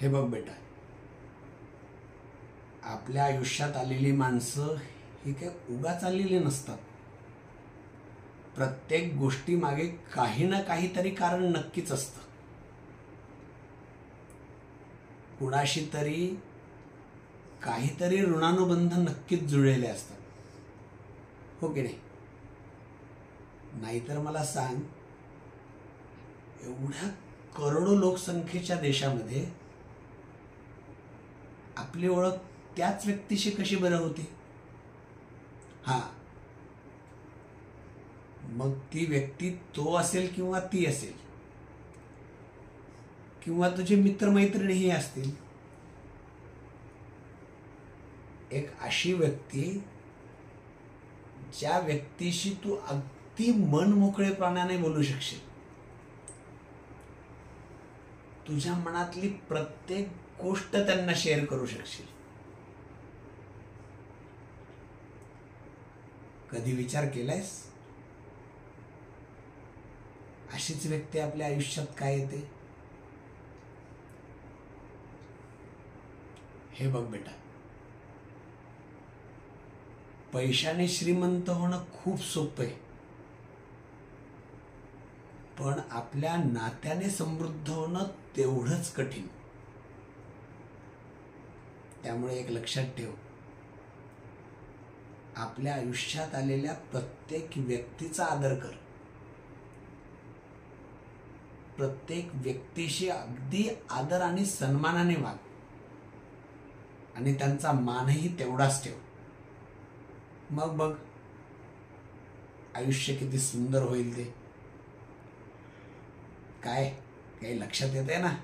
हे बघ बेटा, आपल्या आयुष्यात आलेली माणसं ही काही उगाच आलेली नसतात. प्रत्येक गोष्टी मागे काही ना काहीतरी कारण नक्कीच असतं. कुणाशी तरी काहीतरी ऋणानुबंध नक्कीच जुळलेले असतात, हो की नाही? नाहीतर मला सांग, एवढ्या करोडो लोकसंख्येच्या देशामध्ये आपली ओळख त्याच व्यक्तीशी कशी बरं होती? हा, मग ती व्यक्ती तो असेल किंवा ती असेल, किंवा तुझे मित्रमैत्रिणीही असतील. एक अशी व्यक्ती ज्या व्यक्तीशी तू अगदी मन मोकळेपणाने बोलू शकशील. तुझ्या मनातली प्रत्येक गोष्ट त्यांना शेअर करू शकशील. कधी विचार केलायस अशीच व्यक्ती आपल्या आयुष्यात काय येते? हे बघ बेटा, पैशाने श्रीमंत होणं खूप सोपं आहे, पण आपल्या नात्याने समृद्ध होणं तेवढंच कठीण. त्यामुळे एक लक्षात ठेव, आपल्या आयुष्यात आलेल्या प्रत्येक व्यक्तीचा आदर कर. प्रत्येक व्यक्तीशी अगदी आदर आणि सन्मानाने वाग, आणि त्यांचा मानही तेवढाच ठेव. मग बघ आयुष्य किती सुंदर होईल ते. काय काही लक्षात येतंय ना?